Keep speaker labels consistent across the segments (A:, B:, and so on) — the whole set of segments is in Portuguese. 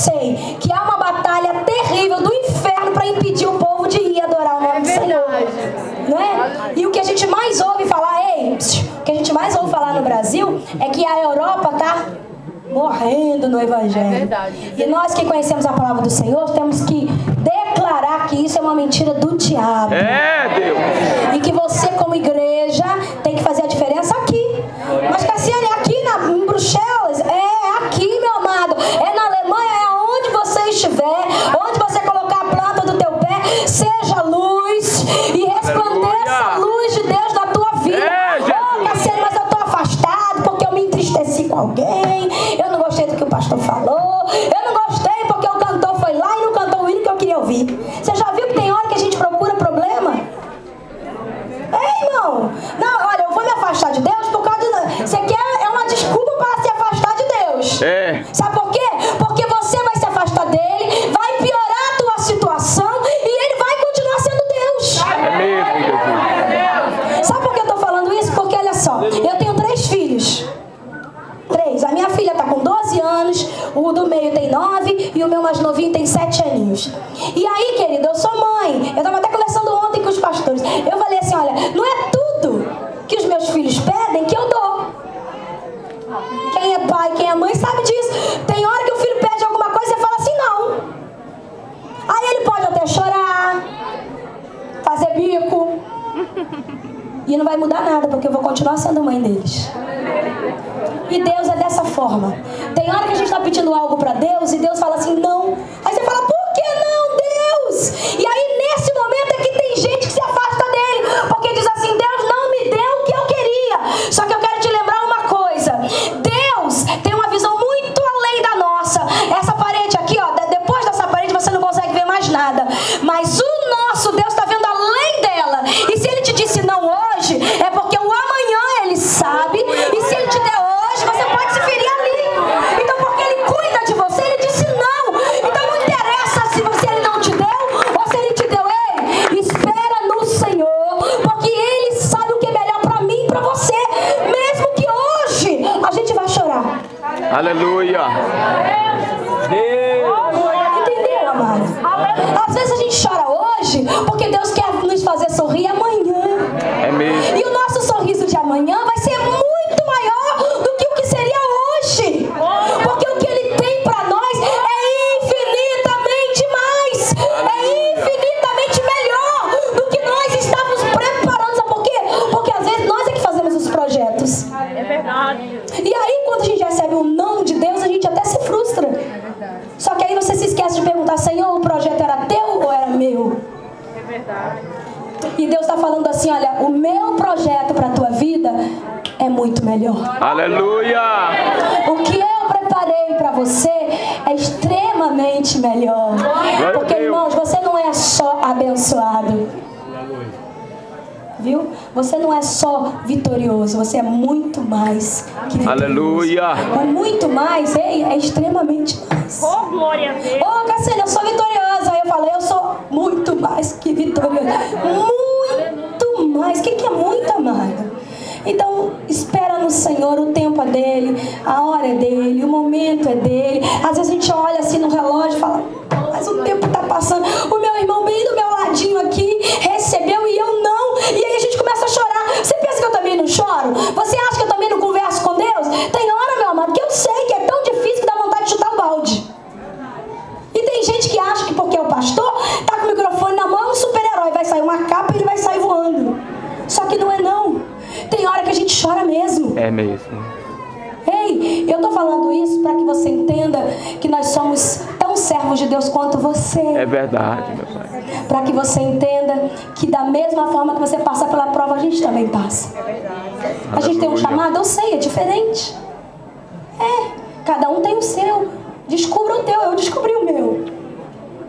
A: sei que há uma batalha terrível do inferno para impedir o povo de ir adorar o nome do Senhor. Não é? E o que a gente mais ouve falar, o que a gente mais ouve falar no Brasil é que a Europa está morrendo no Evangelho. E nós que conhecemos a palavra do Senhor temos que declarar que isso é uma mentira do diabo.
B: Deus.
A: E que você, como igreja, tem que fazer a diferença aqui. Mas Cassiane, aqui em Bruxelas, aqui, meu amado, na Alemanha, onde você estiver, onde você colocar a planta do teu pé, seja luz e resplandeça a luz de Deus na tua vida. Cassiane, mas eu estou afastado porque eu me entristeci com alguém, eu não gostei do que o pastor falou, eu não gostei porque o cantor foi lá e não cantou o hino que eu queria ouvir. Você já viu que tem hora que a gente procura problema? Irmão, não, olha, eu vou me afastar de Deus por causa de... Você quer, é uma desculpa para se afastar de Deus. Sabe por quê? Porque você vai se afastar dele, vai piorar a tua situação e ele vai continuar sendo Deus. Sabe por que eu estou falando isso? Porque olha só, eu tenho 3 filhos. 3. A minha filha está com 12 anos, o do meio tem 9 e o meu mais novinho tem 7 aninhos. E aí, querido, eu sou mãe. Eu estava até conversando ontem com os pastores. Eu falei assim, olha, não é tudo que os meus filhos pedem que eu dou. Quem é pai, quem é mãe sabe disso. Tem hora que o filho pede alguma coisa e você fala assim, não. Aí ele pode até chorar, fazer bico. E não vai mudar nada, porque eu vou continuar sendo mãe deles. E Deus é dessa forma. Tem hora que a gente está pedindo algo para Deus e Deus fala assim, não. Aí você fala, por que não, Deus? E aí nesse momento é que tem gente que se afasta dele, porque diz assim, Deus não me deu o que eu queria. Só que eu quero te lembrar uma coisa. Deus tem uma visão muito além da nossa. Essa parede aqui, ó, depois dessa parede você não consegue ver mais nada. Mas o nosso Deus está vendo além dela. E se ele te disse não hoje, é porque o amanhã ele sabe. E se ele te der hoje, você pode se ferir ali. Então, porque ele cuida de você, ele disse não. Então, não interessa se ele não te deu ou se ele te deu. Ei, espera no Senhor, porque ele sabe o que é melhor para mim e para você. Mesmo que hoje a gente vai chorar.
B: Aleluia.
A: Entendeu, amado? Às vezes a gente chora hoje porque Deus quer nos fazer sorrir amanhã. E o nosso sorriso de amanhã vai ser muito maior do que o que seria hoje. Porque o que ele tem para nós é infinitamente mais. É infinitamente melhor do que nós estávamos preparando. Sabe por quê? Porque às vezes nós é que fazemos os projetos.
C: É verdade.
A: E aí quando a gente recebe um não de Deus, a gente até se frustra. Só que aí você se esquece de perguntar, Senhor, o projeto era teu ou era meu?
C: É verdade.
A: E Deus está falando assim, olha, o meu projeto para a tua vida é muito melhor.
B: Aleluia!
A: O que eu preparei para você é extremamente melhor. Porque, irmãos, você não é só abençoado. Viu? Você não é só vitorioso, você é muito mais que vitorioso.
B: Aleluia!
A: Mas muito mais, é extremamente mais.
C: Oh, glória a Deus.
A: Ô, Cassiane, eu sou vitoriosa. Aí eu falei, eu sou muito mais que vitoriosa. Muito mais. O que é muito, amado? Então, espera no Senhor, o tempo é dele, a hora é dele, o momento é dele. Às vezes a gente olha assim no relógio e fala, mas o tempo está passando. O meu irmão bem do meu ladinho aqui recebeu e eu não. E aí a gente começa a chorar. Você pensa que eu também não choro? Você acha que eu também não converso com Deus? Tem hora, meu amado, que eu sei que é tão difícil que dá vontade de chutar o balde. E tem gente que acha que porque é o pastor, tá com o microfone na mão, é um super-herói. Vai sair uma capa e ele vai sair voando. Só que não é não. Tem hora que a gente chora mesmo.
B: É mesmo.
A: Ei, eu tô falando isso para que você entenda que nós somos tão servos de Deus quanto você.
B: É verdade, meu Pai.
A: Para que você entenda que da mesma forma que você passa pela prova, a gente também passa. A gente tem um chamado, eu sei, é diferente. Cada um tem o seu. Descubra o teu, eu descobri o meu.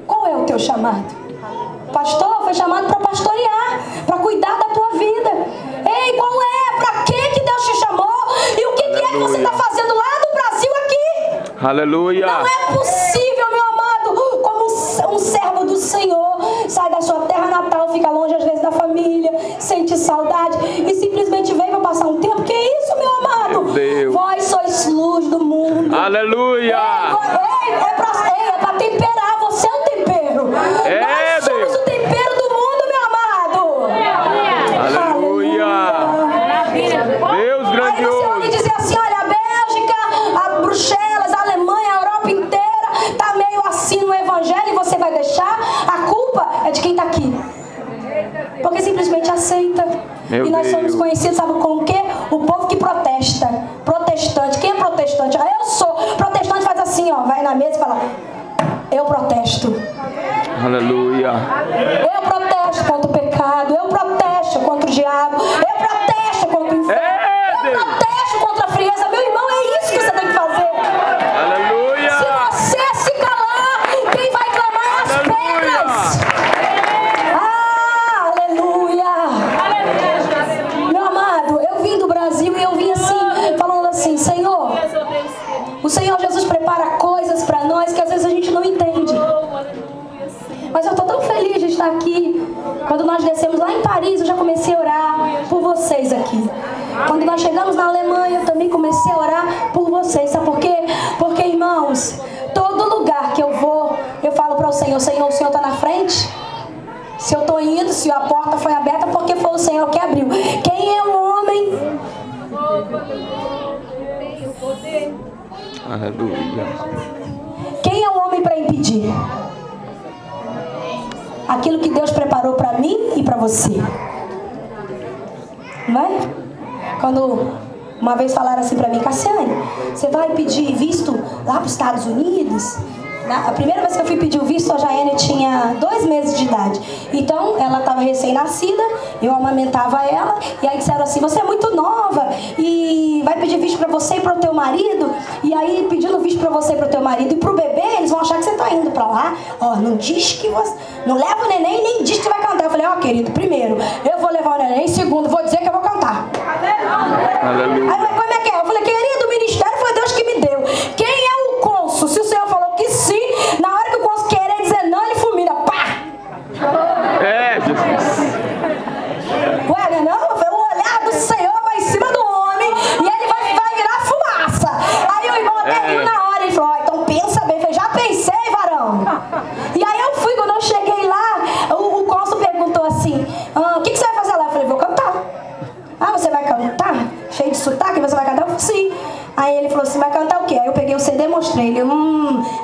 A: Qual é o teu chamado? Pastor, foi chamado para pastorear, para cuidar da tua vida. Ei, qual é? Para que Deus te chamou? E o que é que você está fazendo lá do Brasil aqui?
B: Aleluia.
A: Não é possível, meu amado, como um servo do Senhor, sai da sua terra natal, fica longe às vezes da família, sente saudade e simplesmente vem para passar um tempo. Que é isso, meu amado?
B: Meu Deus.
A: Vós sois luz do mundo.
B: Aleluia.
A: Ei, eu protesto.
B: Aleluia.
A: Eu protesto contra o pecado, eu protesto contra o diabo, eu protesto contra o inferno, eu protesto contra a frieza. Meu irmão, é isso que você tem que fazer.
B: Aleluia.
A: Se você se calar, quem vai clamar é as pedras. Ah, aleluia. Meu amado, eu vim do Brasil e eu vim assim, falando assim: Senhor, o Senhor Jesus prepara coisas para nós que às vezes a gente não entende. Mas eu estou tão feliz de estar aqui. Quando nós descemos lá em Paris, eu já comecei a orar por vocês aqui. Quando nós chegamos na Alemanha, eu também comecei a orar por vocês. Sabe por quê? Porque, irmãos, todo lugar que eu vou, eu falo para o Senhor: Senhor, o Senhor está na frente? Se eu estou indo, se a porta foi aberta, porque foi o Senhor que abriu. Quem é o homem?
B: Aleluia.
A: Quem é o homem para impedir aquilo que Deus preparou para mim e para você? Não é? Quando uma vez falaram assim para mim: Cassiane, você vai pedir visto lá para os Estados Unidos? A primeira vez que eu fui pedir o visto, a Jaiane tinha 2 meses de idade. Então, ela estava recém-nascida, eu amamentava ela, e aí disseram assim: você é muito nova, e vai pedir visto para você e para o teu marido, e aí pedindo visto para você e para o teu marido e para o bebê, eles vão achar que você está indo para lá. Ó, não diz que você... não leva o neném, nem diz que vai cantar. Eu falei: ó, querido, primeiro, eu vou levar o neném, segundo, vou dizer que eu vou cantar.
B: Aleluia.
A: Aí, como é que é? Eu falei: querido, o ministério foi Deus que me deu. Quem é o cônsul? Se o Senhor falou que sim, na hora que o cônsul querer dizer não, ele fulmina. Pá!
B: É, Jesus.
A: Ué, não? O olhar do Senhor vai em cima do homem e ele vai virar fumaça. Aí o irmão até riu na hora e falou: ó, então pensa bem. Eu falei: já pensei, varão. E aí eu fui, quando eu cheguei lá, o cônsul perguntou assim: o que você vai fazer lá? Eu falei: vou cantar. Ah, você vai cantar? Cheio de sotaque, você vai cantar? Eu falei: sim. Aí ele falou assim: vai cantar o quê? Aí eu peguei o CD e mostrei. Ele,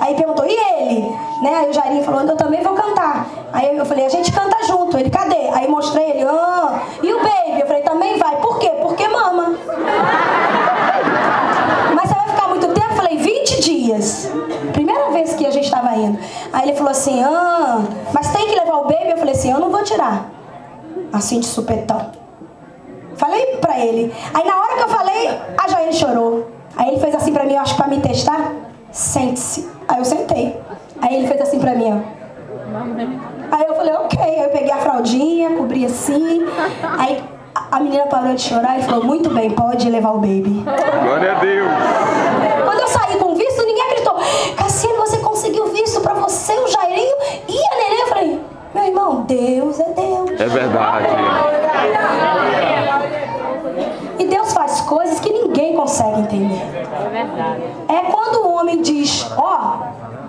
A: Aí perguntou: e ele? Né? Aí o Jairinho falou: eu também vou cantar. Aí eu falei: a gente canta junto. Ele: cadê? Aí mostrei ele: e o baby? Eu falei: também vai. Por quê? Porque mama. Mas você vai ficar muito tempo? Eu falei: 20 dias. Primeira vez que a gente estava indo. Aí ele falou assim: mas tem que levar o baby? Eu falei assim: eu não vou tirar. Assim de supetão. Falei pra ele. Aí na hora que eu falei, a Jaiane chorou. Aí ele fez assim pra mim, eu acho que pra me testar: sente-se. Aí eu sentei. Aí ele fez assim pra mim, ó. Aí eu falei: ok. Aí eu peguei a fraldinha, cobri assim. Aí a menina parou de chorar e falou: muito bem, pode levar o baby.
B: Glória a Deus.
A: Quando eu saí com visto, ninguém acreditou. Cassiane, você conseguiu visto pra você, o Jairinho e a neném? Eu falei: meu irmão, Deus é Deus.
B: É verdade.
A: E Deus faz coisas que ninguém consegue entender.
C: É verdade.
A: É quando o homem diz: ó,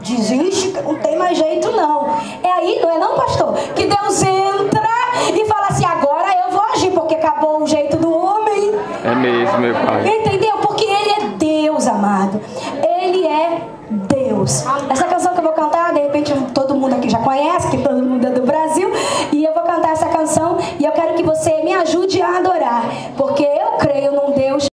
A: desiste, que não tem mais jeito não. É aí, não é não, pastor? Que Deus entra e fala assim: agora eu vou agir, porque acabou o jeito do homem.
B: É mesmo, meu Pai.
A: Entendeu? Porque Ele é Deus, amado. Ele é Deus. Essa canção que eu vou cantar, de repente todo mundo aqui já conhece, que todo mundo é do Brasil. E eu vou cantar essa canção e eu quero que você me ajude a adorar. Porque eu creio num Deus